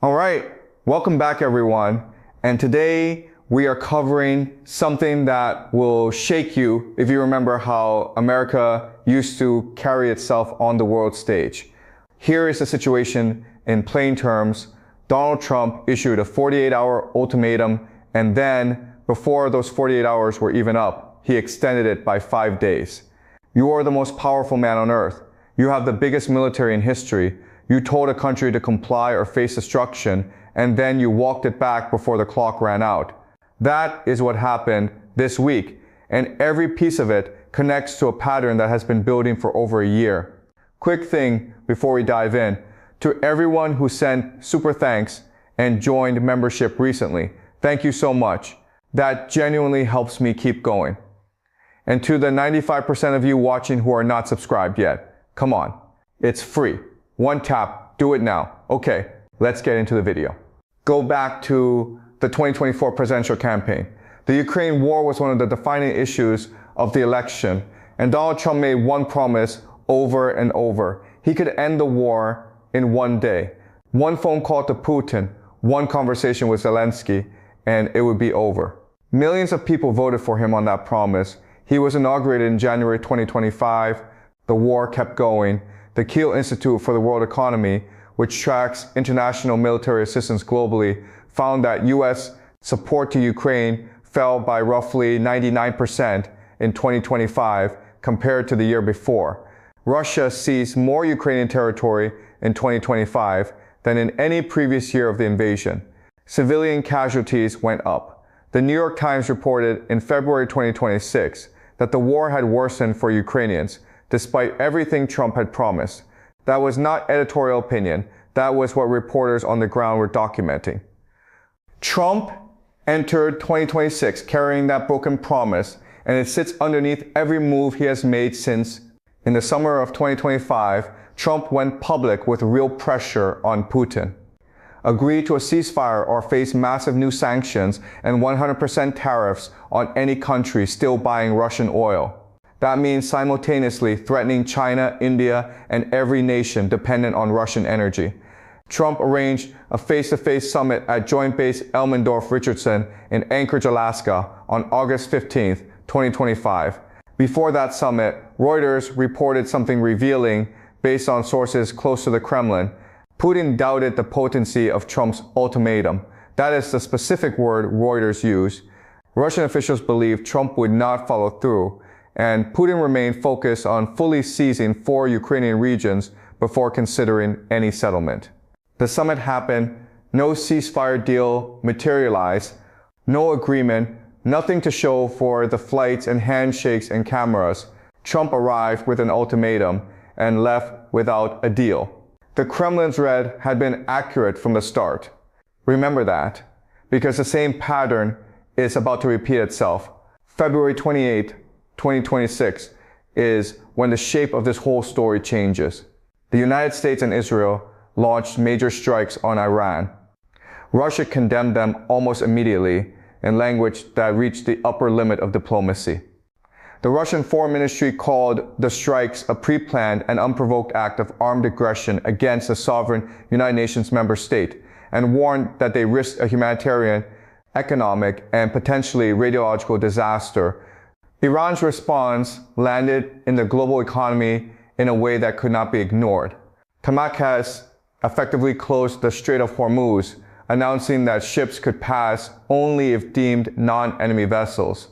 All right, welcome back everyone. And today we are covering something that will shake you if you remember how America used to carry itself on the world stage. Here is the situation in plain terms. Donald Trump issued a 48-hour ultimatum, and then before those 48 hours were even up, he extended it by 5 days. You are the most powerful man on earth. You have the biggest military in history. You told a country to comply or face destruction, and then you walked it back before the clock ran out. That is what happened this week, and every piece of it connects to a pattern that has been building for over a year. Quick thing before we dive in, to everyone who sent super thanks and joined membership recently, thank you so much. That genuinely helps me keep going. And to the 95% of you watching who are not subscribed yet, come on, it's free. One tap, do it now. Okay, let's get into the video. Go back to the 2024 presidential campaign. The Ukraine war was one of the defining issues of the election, and Donald Trump made one promise over and over. He could end the war in one day. One phone call to Putin, one conversation with Zelensky, and it would be over. Millions of people voted for him on that promise. He was inaugurated in January 2025. The war kept going. The Kiel Institute for the World Economy, which tracks international military assistance globally, found that U.S. support to Ukraine fell by roughly 99% in 2025 compared to the year before. Russia seized more Ukrainian territory in 2025 than in any previous year of the invasion. Civilian casualties went up. The New York Times reported in February 2026 that the war had worsened for Ukrainians, despite everything Trump had promised. That was not editorial opinion. That was what reporters on the ground were documenting. Trump entered 2026 carrying that broken promise, and it sits underneath every move he has made since. In the summer of 2025, Trump went public with real pressure on Putin. Agree to a ceasefire or face massive new sanctions and 100% tariffs on any country still buying Russian oil. That means simultaneously threatening China, India, and every nation dependent on Russian energy. Trump arranged a face-to-face summit at Joint Base Elmendorf-Richardson in Anchorage, Alaska on August 15, 2025. Before that summit, Reuters reported something revealing based on sources close to the Kremlin. Putin doubted the potency of Trump's ultimatum. That is the specific word Reuters used. Russian officials believed Trump would not follow through, and Putin remained focused on fully seizing 4 Ukrainian regions before considering any settlement. The summit happened, no ceasefire deal materialized, no agreement, nothing to show for the flights and handshakes and cameras. Trump arrived with an ultimatum and left without a deal. The Kremlin's read had been accurate from the start. Remember that, because the same pattern is about to repeat itself. February 28, 2026 is when the shape of this whole story changes. The United States and Israel launched major strikes on Iran. Russia condemned them almost immediately in language that reached the upper limit of diplomacy. The Russian Foreign Ministry called the strikes a pre-planned and unprovoked act of armed aggression against a sovereign United Nations member state, and warned that they risked a humanitarian, economic, and potentially radiological disaster. Iran's response landed in the global economy in a way that could not be ignored. Tamak has effectively closed the Strait of Hormuz, announcing that ships could pass only if deemed non-enemy vessels.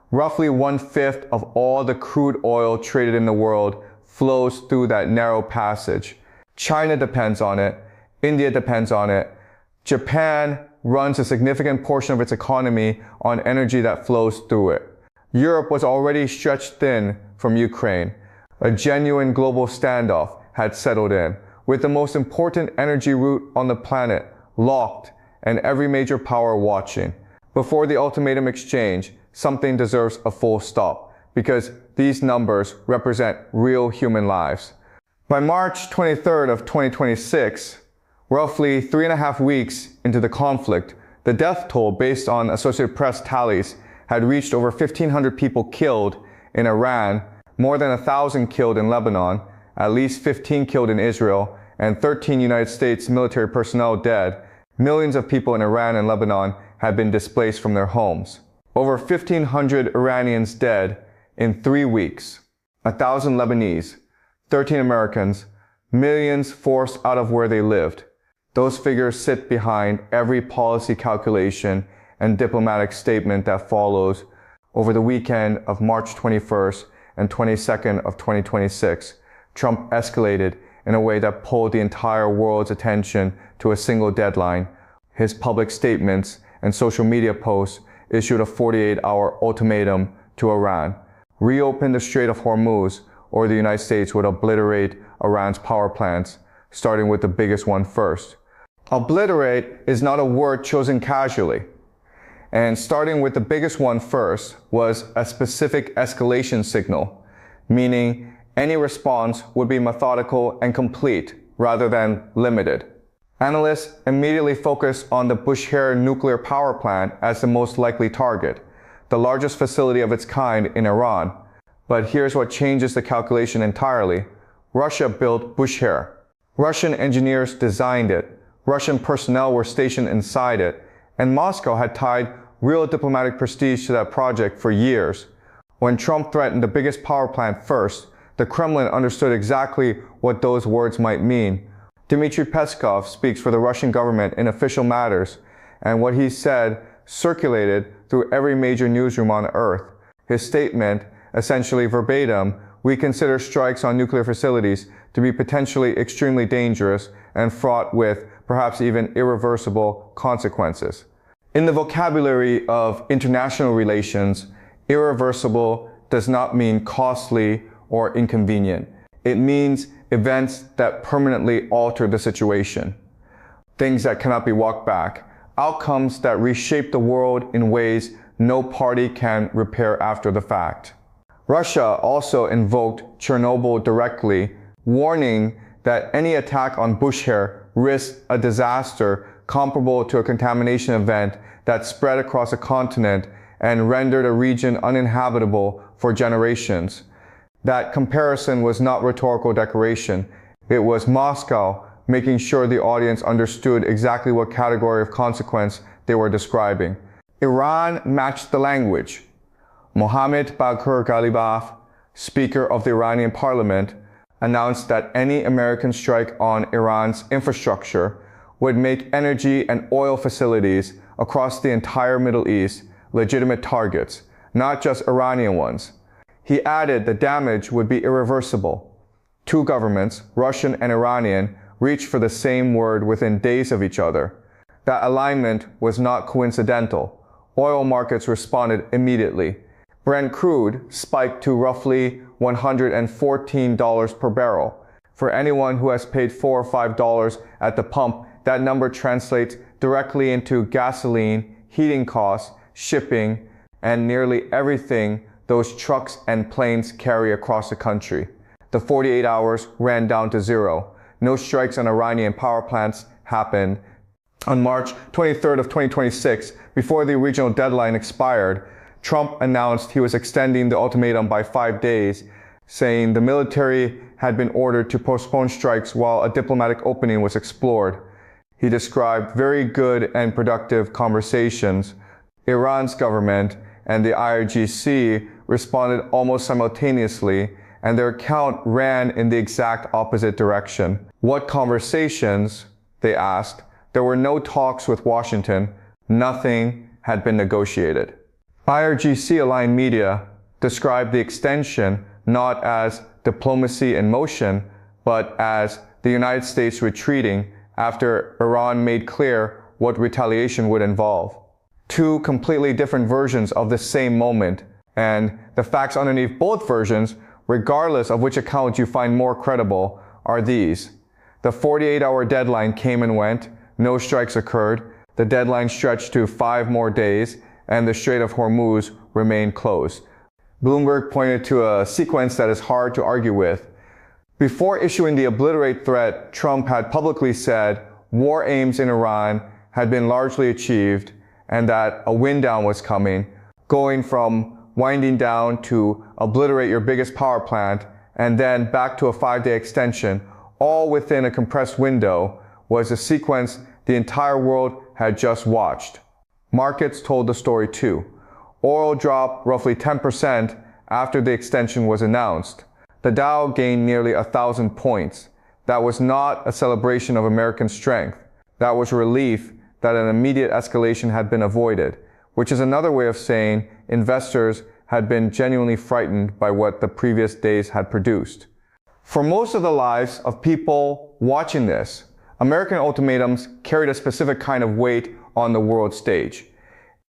Roughly 1/5 of all the crude oil traded in the world flows through that narrow passage. China depends on it. India depends on it. Japan runs a significant portion of its economy on energy that flows through it. Europe was already stretched thin from Ukraine. A genuine global standoff had settled in, with the most important energy route on the planet locked and every major power watching. Before the ultimatum exchange, something deserves a full stop, because these numbers represent real human lives. By March 23rd of 2026, roughly 3.5 weeks into the conflict, the death toll based on Associated Press tallies had reached over 1,500 people killed in Iran, more than 1,000 killed in Lebanon, at least 15 killed in Israel, and 13 United States military personnel dead, Millions of people in Iran and Lebanon had been displaced from their homes. Over 1,500 Iranians dead in 3 weeks. 1,000 Lebanese, 13 Americans, millions forced out of where they lived. Those figures sit behind every policy calculation and diplomatic statement that follows over the weekend of March 21st and 22nd of 2026. Trump escalated in a way that pulled the entire world's attention to a single deadline. His public statements and social media posts issued a 48-hour ultimatum to Iran. Reopen the Strait of Hormuz, or the United States would obliterate Iran's power plants, starting with the biggest one first. Obliterate is not a word chosen casually. And starting with the biggest one first was a specific escalation signal, meaning any response would be methodical and complete rather than limited. Analysts immediately focused on the Bushehr nuclear power plant as the most likely target, the largest facility of its kind in Iran. But here's what changes the calculation entirely. Russia built Bushehr. Russian engineers designed it. Russian personnel were stationed inside it. And Moscow had tied real diplomatic prestige to that project for years. When Trump threatened the biggest power plant first, the Kremlin understood exactly what those words might mean. Dmitry Peskov speaks for the Russian government in official matters, and what he said circulated through every major newsroom on earth. His statement, essentially verbatim, we consider strikes on nuclear facilities to be potentially extremely dangerous and fraught with perhaps even irreversible consequences. In the vocabulary of international relations, irreversible does not mean costly or inconvenient. It means events that permanently alter the situation. Things that cannot be walked back. Outcomes that reshape the world in ways no party can repair after the fact. Russia also invoked Chernobyl directly, warning that any attack on Bushehr risked a disaster comparable to a contamination event that spread across a continent and rendered a region uninhabitable for generations. That comparison was not rhetorical decoration. It was Moscow making sure the audience understood exactly what category of consequence they were describing. Iran matched the language. Mohammad Baghur Ghalibaf, Speaker of the Iranian Parliament, announced that any American strike on Iran's infrastructure would make energy and oil facilities across the entire Middle East legitimate targets, not just Iranian ones. He added the damage would be irreversible. Two governments, Russian and Iranian, reached for the same word within days of each other. That alignment was not coincidental. Oil markets responded immediately. Brent crude spiked to roughly $114 per barrel. For anyone who has paid $4 or $5 at the pump, that number translates directly into gasoline, heating costs, shipping, and nearly everything those trucks and planes carry across the country. The 48 hours ran down to zero. No strikes on Iranian power plants happened. On March 23rd of 2026, before the original deadline expired, Trump announced he was extending the ultimatum by 5 days, saying the military had been ordered to postpone strikes while a diplomatic opening was explored. He described very good and productive conversations. Iran's government and the IRGC responded almost simultaneously, and their account ran in the exact opposite direction. What conversations? They asked. There were no talks with Washington. Nothing had been negotiated. IRGC-aligned media described the extension not as diplomacy in motion, but as the United States retreating after Iran made clear what retaliation would involve. Two completely different versions of the same moment, and the facts underneath both versions, regardless of which account you find more credible, are these. The 48-hour deadline came and went, no strikes occurred, the deadline stretched to 5 more days, and the Strait of Hormuz remained closed. Bloomberg pointed to a sequence that is hard to argue with. Before issuing the obliterate threat, Trump had publicly said war aims in Iran had been largely achieved and that a wind down was coming, going from winding down to obliterate your biggest power plant and then back to a 5-day extension, all within a compressed window, was a sequence the entire world had just watched. Markets told the story too. Oil dropped roughly 10% after the extension was announced. The Dow gained nearly 1,000 points. That was not a celebration of American strength. That was relief that an immediate escalation had been avoided, which is another way of saying investors had been genuinely frightened by what the previous days had produced. For most of the lives of people watching this, American ultimatums carried a specific kind of weight on the world stage.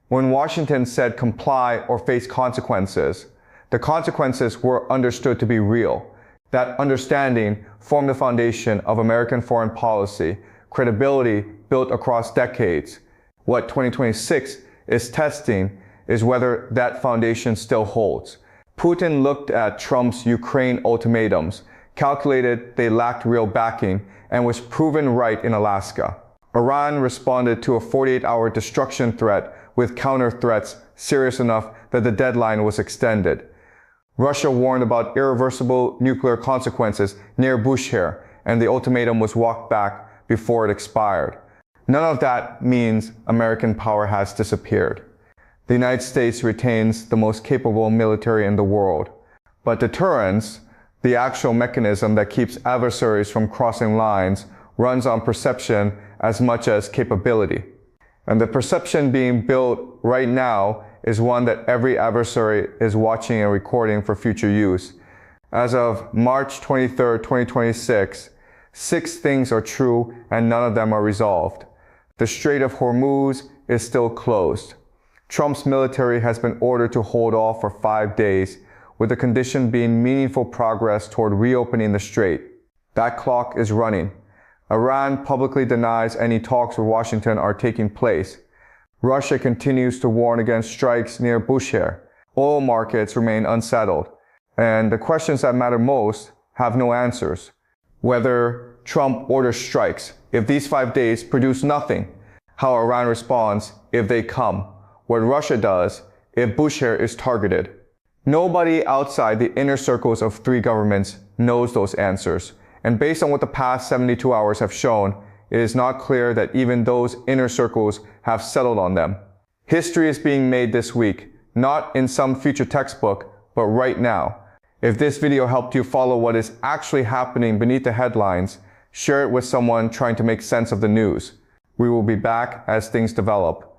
When Washington said comply or face consequences, the consequences were understood to be real. That understanding formed the foundation of American foreign policy, credibility built across decades. What 2026 is testing is whether that foundation still holds. Putin looked at Trump's Ukraine ultimatums, calculated they lacked real backing, and was proven right in Alaska. Iran responded to a 48-hour destruction threat with counter threats serious enough that the deadline was extended. Russia warned about irreversible nuclear consequences near Bushehr, and the ultimatum was walked back before it expired. None of that means American power has disappeared. The United States retains the most capable military in the world. But deterrence, the actual mechanism that keeps adversaries from crossing lines, runs on perception as much as capability. And the perception being built right now is one that every adversary is watching and recording for future use. As of March 23, 2026, 6 things are true and none of them are resolved. The Strait of Hormuz is still closed. Trump's military has been ordered to hold off for 5 days, with the condition being meaningful progress toward reopening the strait. That clock is running. Iran publicly denies any talks with Washington are taking place. Russia continues to warn against strikes near Bushehr. Oil markets remain unsettled. And the questions that matter most have no answers. Whether Trump orders strikes if these 5 days produce nothing, how Iran responds if they come, what Russia does if Bushehr is targeted. Nobody outside the inner circles of 3 governments knows those answers. And based on what the past 72 hours have shown, it is not clear that even those inner circles have settled on them. History is being made this week, not in some future textbook, but right now. If this video helped you follow what is actually happening beneath the headlines, share it with someone trying to make sense of the news. We will be back as things develop.